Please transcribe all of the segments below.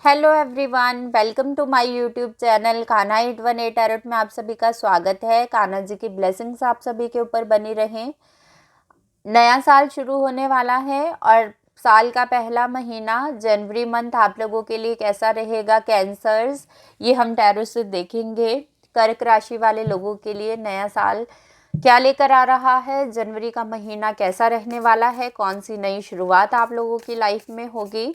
Hello everyone, welcome to my YouTube channel Kanha 818 tarot में आप सभी का स्वागत है। कान्हा जी की ब्लेसिंग्स आप सभी के ऊपर बनी रहें। नया साल शुरू होने वाला है और साल का पहला महीना जनवरी मंथ आप लोगों के लिए कैसा रहेगा कैंसर्स, ये हम टैरो से देखेंगे। कर्क राशि वाले लोगों के लिए नया साल क्या लेकर आ रहा है, जनवरी का महीना कैसा रहने वाला है, कौन सी नई शुरुआत आप लोगों की लाइफ में होगी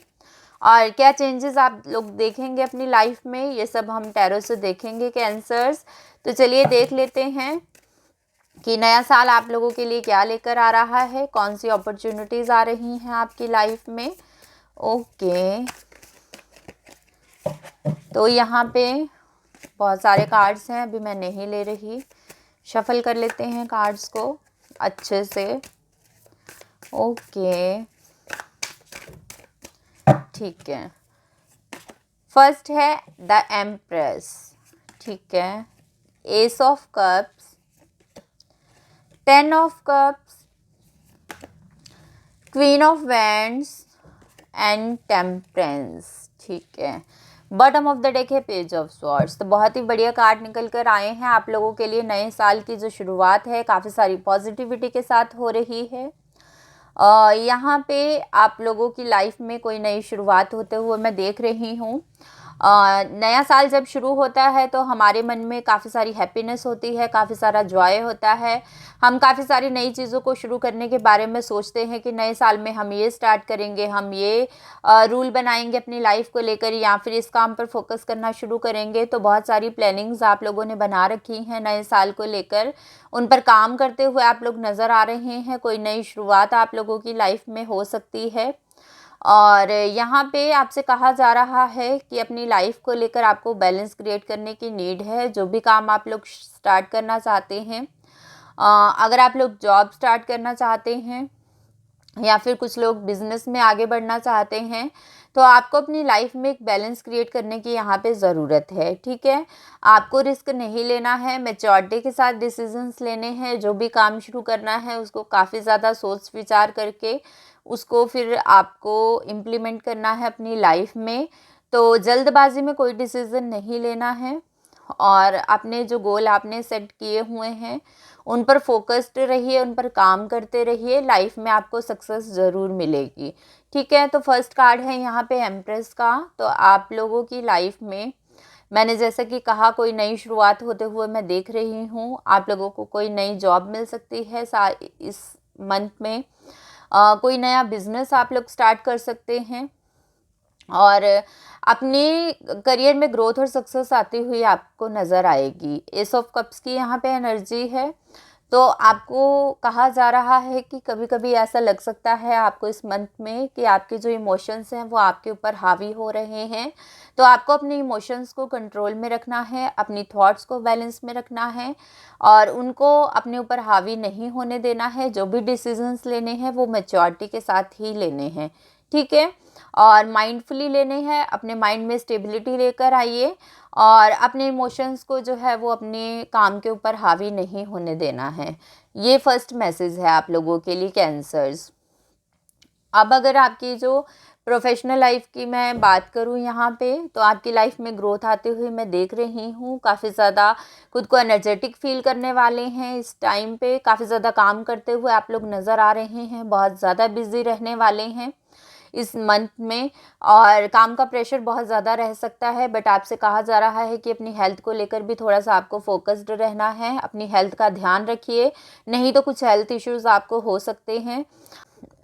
और क्या चेंजेस आप लोग देखेंगे अपनी लाइफ में, ये सब हम टैरो से देखेंगे कैंसर्स। तो चलिए देख लेते हैं कि नया साल आप लोगों के लिए क्या लेकर आ रहा है, कौन सी अपॉर्चुनिटीज आ रही हैं आपकी लाइफ में। ओके, तो यहाँ पे बहुत सारे कार्ड्स हैं, अभी मैं नहीं ले रही, शफल कर लेते हैं कार्ड्स को अच्छे से। ओके, ठीक है। फर्स्ट है द एम्प्रेस, ठीक है। S of cups, 10 of cups, queen of wands and temperance, ठीक है। बॉटम ऑफ द डेक है पेज ऑफ स्वॉर्ड्स। तो बहुत ही बढ़िया कार्ड निकल कर आए हैं आप लोगों के लिए। नए साल की जो शुरुआत है काफ़ी सारी पॉजिटिविटी के साथ हो रही है। यहाँ पे आप लोगों की लाइफ में कोई नई शुरुआत होते हुए मैं देख रही हूँ। नया साल जब शुरू होता है तो हमारे मन में काफ़ी सारी हैप्पीनेस होती है, काफ़ी सारा जॉय होता है। हम काफ़ी सारी नई चीज़ों को शुरू करने के बारे में सोचते हैं कि नए साल में हम ये स्टार्ट करेंगे, हम ये रूल बनाएंगे अपनी लाइफ को लेकर, या फिर इस काम पर फोकस करना शुरू करेंगे। तो बहुत सारी प्लानिंग्स आप लोगों ने बना रखी हैं नए साल को लेकर, उन पर काम करते हुए आप लोग नज़र आ रहे हैं। कोई नई शुरुआत आप लोगों की लाइफ में हो सकती है। और यहाँ पे आपसे कहा जा रहा है कि अपनी लाइफ को लेकर आपको बैलेंस क्रिएट करने की नीड है। जो भी काम आप लोग स्टार्ट करना चाहते हैं, अगर आप लोग जॉब स्टार्ट करना चाहते हैं या फिर कुछ लोग बिजनेस में आगे बढ़ना चाहते हैं, तो आपको अपनी लाइफ में एक बैलेंस क्रिएट करने की यहाँ पे ज़रूरत है, ठीक है। आपको रिस्क नहीं लेना है, मैच्योरिटी के साथ डिसीजंस लेने हैं। जो भी काम शुरू करना है उसको काफ़ी ज़्यादा सोच विचार करके उसको फिर आपको इम्प्लीमेंट करना है अपनी लाइफ में। तो जल्दबाजी में कोई डिसीज़न नहीं लेना है और अपने जो गोल आपने सेट किए हुए हैं उन पर फोकस्ड रहिए, उन पर काम करते रहिए। लाइफ में आपको सक्सेस ज़रूर मिलेगी, ठीक है। तो फर्स्ट कार्ड है यहाँ पे एम्प्रेस का। तो आप लोगों की लाइफ में मैंने जैसा कि कहा कोई नई शुरुआत होते हुए मैं देख रही हूँ। आप लोगों को कोई नई जॉब मिल सकती है इस मंथ में। कोई नया बिजनेस आप लोग स्टार्ट कर सकते हैं और अपने करियर में ग्रोथ और सक्सेस आती हुई आपको नज़र आएगी। एस ऑफ कप्स की यहाँ पे एनर्जी है। तो आपको कहा जा रहा है कि कभी कभी ऐसा लग सकता है आपको इस मंथ में कि आपके जो इमोशंस हैं वो आपके ऊपर हावी हो रहे हैं। तो आपको अपने इमोशंस को कंट्रोल में रखना है, अपनी थॉट्स को बैलेंस में रखना है और उनको अपने ऊपर हावी नहीं होने देना है। जो भी डिसीजंस लेने हैं वो मैच्योरिटी के साथ ही लेने हैं, ठीक है। और माइंडफुली लेने हैं, अपने माइंड में स्टेबिलिटी लेकर आइए और अपने इमोशंस को जो है वो अपने काम के ऊपर हावी नहीं होने देना है। ये फर्स्ट मैसेज है आप लोगों के लिए कैंसर्स। अब अगर आपकी जो प्रोफेशनल लाइफ की मैं बात करूं यहाँ पे, तो आपकी लाइफ में ग्रोथ आते हुए मैं देख रही हूँ। काफ़ी ज़्यादा खुद को एनर्जेटिक फील करने वाले हैं इस टाइम पे। काफ़ी ज़्यादा काम करते हुए आप लोग नज़र आ रहे हैं, बहुत ज़्यादा बिजी रहने वाले हैं इस मंथ में और काम का प्रेशर बहुत ज़्यादा रह सकता है। बट आपसे कहा जा रहा है कि अपनी हेल्थ को लेकर भी थोड़ा सा आपको फोकस्ड रहना है। अपनी हेल्थ का ध्यान रखिए, नहीं तो कुछ हेल्थ इश्यूज़ आपको हो सकते हैं।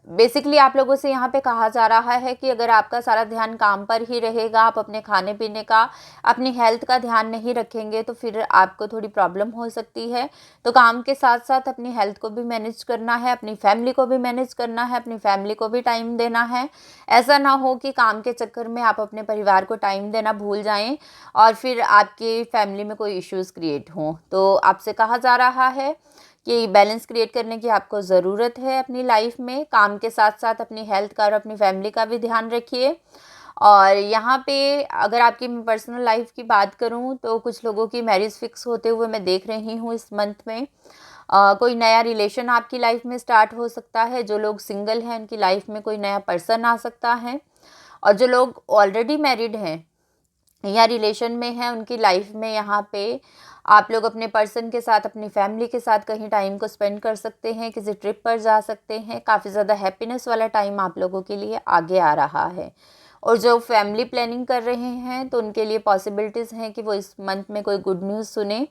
बेसिकली आप लोगों से यहाँ पे कहा जा रहा है कि अगर आपका सारा ध्यान काम पर ही रहेगा, आप अपने खाने पीने का, अपनी हेल्थ का ध्यान नहीं रखेंगे तो फिर आपको थोड़ी प्रॉब्लम हो सकती है। तो काम के साथ साथ अपनी हेल्थ को भी मैनेज करना है, अपनी फैमिली को भी मैनेज करना है, अपनी फैमिली को भी टाइम देना है। ऐसा ना हो कि काम के चक्कर में आप अपने परिवार को टाइम देना भूल जाएं और फिर आपकी फैमिली में कोई इश्यूज़ क्रिएट हों। तो आपसे कहा जा रहा है कि बैलेंस क्रिएट करने की आपको ज़रूरत है अपनी लाइफ में। काम के साथ साथ अपनी हेल्थ का और अपनी फैमिली का भी ध्यान रखिए। और यहाँ पे अगर आपकी पर्सनल लाइफ की बात करूँ तो कुछ लोगों की मैरिज फिक्स होते हुए मैं देख रही हूँ इस मंथ में। कोई नया रिलेशन आपकी लाइफ में स्टार्ट हो सकता है। जो लोग सिंगल हैं उनकी लाइफ में कोई नया पर्सन आ सकता है और जो लोग ऑलरेडी मैरिड हैं या रिलेशन में हैं, उनकी लाइफ में यहाँ पे आप लोग अपने पर्सन के साथ, अपनी फैमिली के साथ कहीं टाइम को स्पेंड कर सकते हैं, किसी ट्रिप पर जा सकते हैं। काफ़ी ज़्यादा हैप्पीनेस वाला टाइम आप लोगों के लिए आगे आ रहा है। और जो फैमिली प्लानिंग कर रहे हैं तो उनके लिए पॉसिबिलिटीज़ हैं कि वो इस मंथ में कोई गुड न्यूज़ सुने।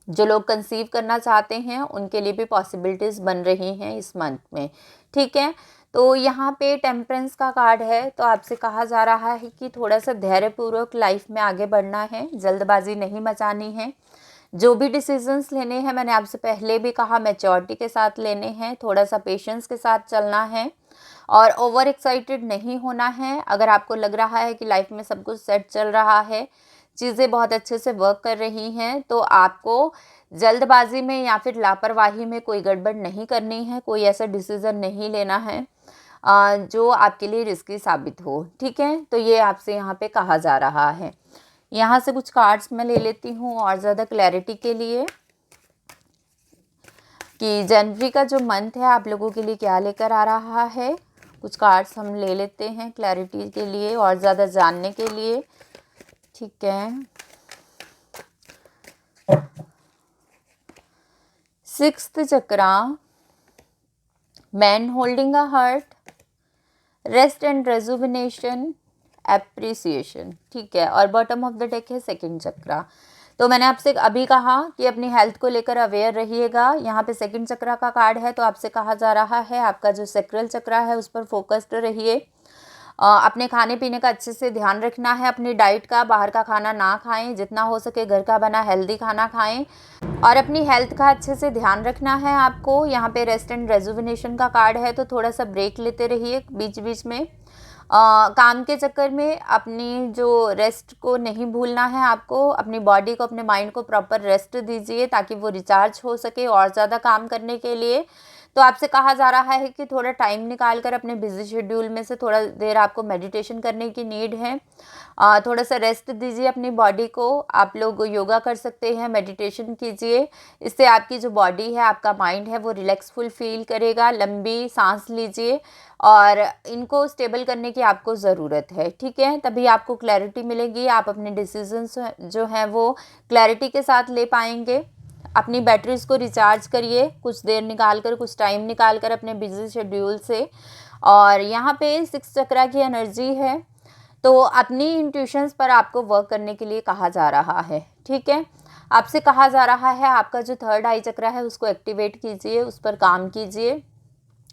जो लोग कंसीव करना चाहते हैं उनके लिए भी पॉसिबिलिटीज़ बन रही हैं इस मंथ में, ठीक है। तो यहाँ पे टेम्परेंस का कार्ड है, तो आपसे कहा जा रहा है कि थोड़ा सा धैर्यपूर्वक लाइफ में आगे बढ़ना है, जल्दबाजी नहीं मचानी है। जो भी डिसीजंस लेने हैं, मैंने आपसे पहले भी कहा, मैच्योरिटी के साथ लेने हैं, थोड़ा सा पेशेंस के साथ चलना है और ओवर एक्साइटेड नहीं होना है। अगर आपको लग रहा है कि लाइफ में सब कुछ सेट चल रहा है, चीज़ें बहुत अच्छे से वर्क कर रही हैं, तो आपको जल्दबाजी में या फिर लापरवाही में कोई गड़बड़ नहीं करनी है, कोई ऐसा डिसीज़न नहीं लेना है जो आपके लिए रिस्की साबित हो, ठीक है। तो ये आपसे यहाँ पे कहा जा रहा है। यहाँ से कुछ कार्ड्स मैं ले लेती हूँ और ज़्यादा क्लैरिटी के लिए कि जनवरी का जो मंथ है आप लोगों के लिए क्या लेकर आ रहा है। कुछ कार्ड्स हम ले लेते हैं क्लैरिटी के लिए और ज़्यादा जानने के लिए, ठीक है। 6th chakra, man holding a heart, rest and rejuvenation, appreciation, ठीक है। और बॉटम ऑफ द डेक है 2nd चक्रा। तो मैंने आपसे अभी कहा कि अपनी हेल्थ को लेकर अवेयर रहिएगा। यहाँ पे 2nd चक्रा का कार्ड है, तो आपसे कहा जा रहा है आपका जो सैक्रल चक्रा है उस पर फोकस्ड रहिए। अपने खाने पीने का अच्छे से ध्यान रखना है, अपनी डाइट का, बाहर का खाना ना खाएं, जितना हो सके घर का बना हेल्दी खाना खाएं और अपनी हेल्थ का अच्छे से ध्यान रखना है आपको। यहाँ पे रेस्ट एंड रेजुविनेशन का कार्ड है, तो थोड़ा सा ब्रेक लेते रहिए बीच बीच में। काम के चक्कर में अपनी जो रेस्ट को नहीं भूलना है आपको, अपनी बॉडी को, अपने माइंड को प्रॉपर रेस्ट दीजिए ताकि वो रिचार्ज हो सके और ज़्यादा काम करने के लिए। तो आपसे कहा जा रहा है कि थोड़ा टाइम निकाल कर अपने बिजी शेड्यूल में से थोड़ा देर आपको मेडिटेशन करने की नीड है। थोड़ा सा रेस्ट दीजिए अपनी बॉडी को। आप लोग योगा कर सकते हैं, मेडिटेशन कीजिए, इससे आपकी जो बॉडी है, आपका माइंड है, वो रिलैक्सफुल फील करेगा। लंबी सांस लीजिए और इनको स्टेबल करने की आपको ज़रूरत है, ठीक है। तभी आपको क्लैरिटी मिलेगी, आप अपने डिसीजंस जो हैं वो क्लैरिटी के साथ ले पाएंगे। अपनी बैटरीज को रिचार्ज करिए कुछ देर निकाल कर, कुछ टाइम निकाल कर अपने बिजी शेड्यूल से। और यहाँ पे 6 चक्रा की एनर्जी है, तो अपनी इंट्यूशंस पर आपको वर्क करने के लिए कहा जा रहा है, ठीक है। आपसे कहा जा रहा है आपका जो 3rd आई चक्रा है उसको एक्टिवेट कीजिए, उस पर काम कीजिए।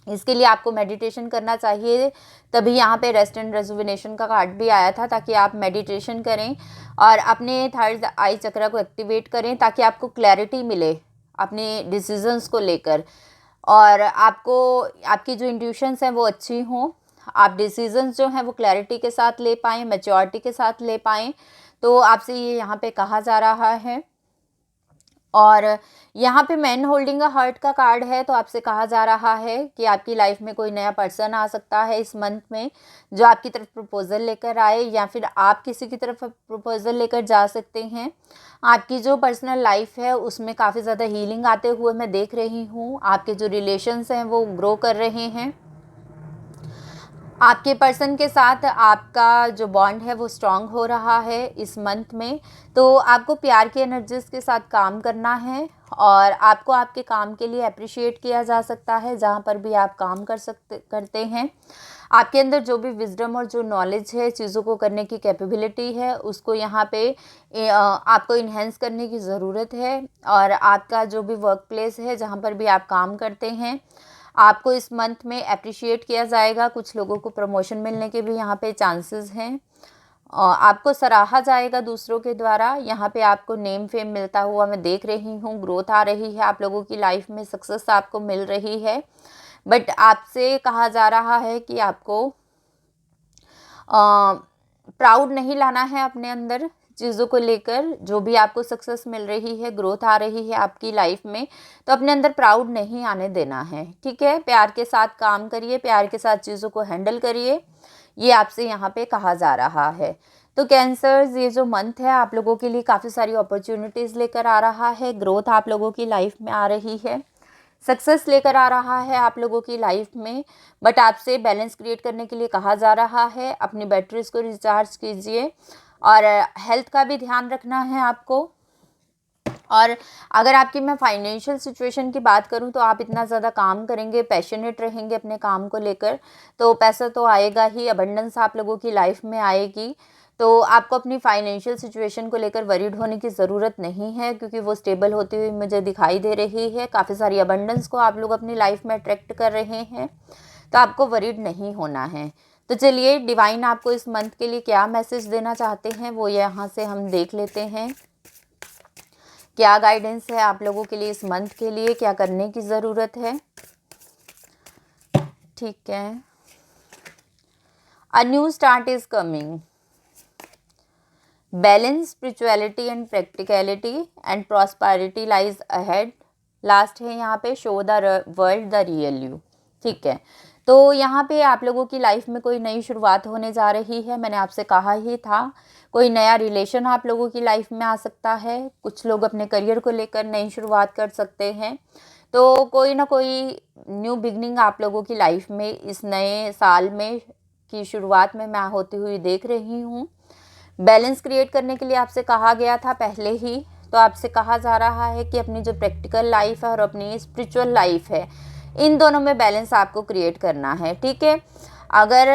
इसके लिए आपको मेडिटेशन करना चाहिए, तभी यहाँ पे रेस्ट एंड रेजुविनेशन का कार्ड भी आया था, ताकि आप मेडिटेशन करें और अपने 3rd आई चक्रा को एक्टिवेट करें ताकि आपको क्लैरिटी मिले अपने डिसीजंस को लेकर और आपको आपकी जो इंट्यूशंस हैं वो अच्छी हों, आप डिसीजंस जो हैं वो क्लैरिटी के साथ ले पाएँ, मैच्योरिटी के साथ ले पाएँ। तो आपसे ये यहाँ पे कहा जा रहा है। और यहाँ पे मैन होल्डिंग अ हार्ट का कार्ड है, तो आपसे कहा जा रहा है कि आपकी लाइफ में कोई नया पर्सन आ सकता है इस मंथ में, जो आपकी तरफ प्रपोजल लेकर आए या फिर आप किसी की तरफ प्रपोजल लेकर जा सकते हैं। आपकी जो पर्सनल लाइफ है उसमें काफ़ी ज़्यादा हीलिंग आते हुए मैं देख रही हूँ। आपके जो रिलेशंस हैं वो ग्रो कर रहे हैं। आपके पर्सन के साथ आपका जो बॉन्ड है वो स्ट्रॉन्ग हो रहा है इस मंथ में। तो आपको प्यार की एनर्जीज के साथ काम करना है और आपको आपके काम के लिए अप्रिशिएट किया जा सकता है जहाँ पर भी आप काम करते हैं। आपके अंदर जो भी विजडम और जो नॉलेज है, चीज़ों को करने की कैपेबिलिटी है, उसको यहाँ पे आपको इन्हेंस करने की ज़रूरत है। और आपका जो भी वर्क प्लेस है, जहाँ पर भी आप काम करते हैं, आपको इस मंथ में अप्रिशिएट किया जाएगा। कुछ लोगों को प्रमोशन मिलने के भी यहाँ पे चांसेस हैं। आपको सराहा जाएगा दूसरों के द्वारा। यहाँ पे आपको नेम फेम मिलता हुआ मैं देख रही हूँ। ग्रोथ आ रही है आप लोगों की लाइफ में, सक्सेस आपको मिल रही है। बट आपसे कहा जा रहा है कि आपको प्राउड नहीं लाना है अपने अंदर चीज़ों को लेकर। जो भी आपको सक्सेस मिल रही है, ग्रोथ आ रही है आपकी लाइफ में, तो अपने अंदर प्राउड नहीं आने देना है, ठीक है। प्यार के साथ काम करिए, प्यार के साथ चीज़ों को हैंडल करिए, ये आपसे यहाँ पे कहा जा रहा है। तो कैंसर्स, ये जो मंथ है आप लोगों के लिए काफ़ी सारी अपॉर्चुनिटीज़ लेकर आ रहा है। ग्रोथ आप लोगों की लाइफ में आ रही है। सक्सेस लेकर आ रहा है आप लोगों की लाइफ में, बट आपसे बैलेंस क्रिएट करने के लिए कहा जा रहा है। अपनी बैटरीज को रिचार्ज कीजिए और हेल्थ का भी ध्यान रखना है आपको। और अगर आपकी मैं फाइनेंशियल सिचुएशन की बात करूं तो आप इतना ज़्यादा काम करेंगे, पैशनेट रहेंगे अपने काम को लेकर, तो पैसा तो आएगा ही, अबंडेंस आप लोगों की लाइफ में आएगी। तो आपको अपनी फाइनेंशियल सिचुएशन को लेकर वरीड होने की ज़रूरत नहीं है, क्योंकि वो स्टेबल होती हुई मुझे दिखाई दे रही है। काफ़ी सारी अबंडेंस को आप लोग अपनी लाइफ में अट्रैक्ट कर रहे हैं, तो आपको वरीड नहीं होना है। तो चलिए डिवाइन आपको इस मंथ के लिए क्या मैसेज देना चाहते हैं वो यहाँ से हम देख लेते हैं। क्या गाइडेंस है आप लोगों के लिए इस मंथ के लिए, क्या करने की ज़रूरत है। ठीक है, a new start is coming, balance, spirituality and practicality and prosperity lies ahead. Last है यहाँ पे, show the world the real you. ठीक है, तो यहाँ पे आप लोगों की लाइफ में कोई नई शुरुआत होने जा रही है। मैंने आपसे कहा ही था, कोई नया रिलेशन आप लोगों की लाइफ में आ सकता है। कुछ लोग अपने करियर को लेकर नई शुरुआत कर सकते हैं। तो कोई ना कोई न्यू बिगनिंग आप लोगों की लाइफ में इस नए साल में की शुरुआत में मैं होती हुई देख रही हूँ। बैलेंस क्रिएट करने के लिए आपसे कहा गया था पहले ही, तो आपसे कहा जा रहा है कि अपनी जो प्रैक्टिकल लाइफ है और अपनी स्पिरिचुअल लाइफ है, इन दोनों में बैलेंस आपको क्रिएट करना है। ठीक है, अगर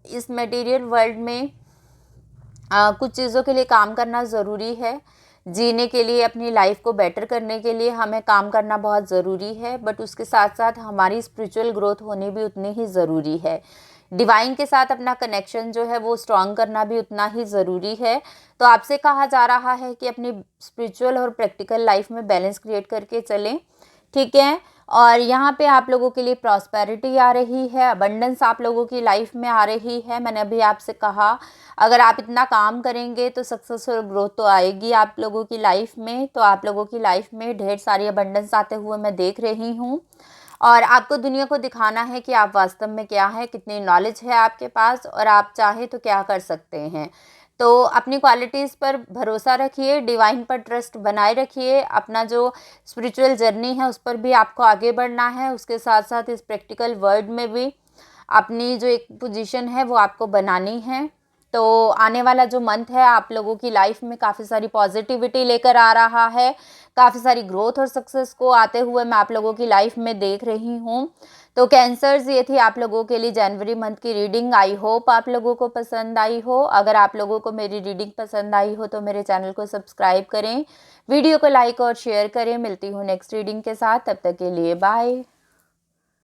इस मटेरियल वर्ल्ड में कुछ चीज़ों के लिए काम करना ज़रूरी है, जीने के लिए, अपनी लाइफ को बेटर करने के लिए हमें काम करना बहुत ज़रूरी है, बट उसके साथ साथ हमारी स्पिरिचुअल ग्रोथ होनी भी उतनी ही ज़रूरी है। डिवाइन के साथ अपना कनेक्शन जो है वो स्ट्रॉन्ग करना भी उतना ही ज़रूरी है। तो आपसे कहा जा रहा है कि अपनी स्पिरिचुअल और प्रैक्टिकल लाइफ में बैलेंस क्रिएट करके चलें। ठीक है, और यहाँ पे आप लोगों के लिए प्रॉस्पेरिटी आ रही है, अबंडेंस आप लोगों की लाइफ में आ रही है। मैंने अभी आपसे कहा, अगर आप इतना काम करेंगे तो सक्सेस और ग्रोथ तो आएगी आप लोगों की लाइफ में। तो आप लोगों की लाइफ में ढेर सारी अबंडेंस आते हुए मैं देख रही हूँ, और आपको दुनिया को दिखाना है कि आप वास्तव में क्या है, कितनी नॉलेज है आपके पास, और आप चाहे तो क्या कर सकते हैं। तो अपनी क्वालिटीज़ पर भरोसा रखिए, डिवाइन पर ट्रस्ट बनाए रखिए। अपना जो स्पिरिचुअल जर्नी है उस पर भी आपको आगे बढ़ना है, उसके साथ साथ इस प्रैक्टिकल वर्ल्ड में भी अपनी जो एक पोजीशन है वो आपको बनानी है। तो आने वाला जो मंथ है आप लोगों की लाइफ में काफ़ी सारी पॉजिटिविटी लेकर आ रहा है, काफ़ी सारी ग्रोथ और सक्सेस को आते हुए मैं आप लोगों की लाइफ में देख रही हूँ। तो कैंसर्स, ये थी आप लोगों के लिए जनवरी मंथ की रीडिंग। आई होप आप लोगों को पसंद आई हो। अगर आप लोगों को मेरी रीडिंग पसंद आई हो तो मेरे चैनल को सब्सक्राइब करें, वीडियो को लाइक और शेयर करें। मिलती हूँ नेक्स्ट रीडिंग के साथ, तब तक के लिए बाय।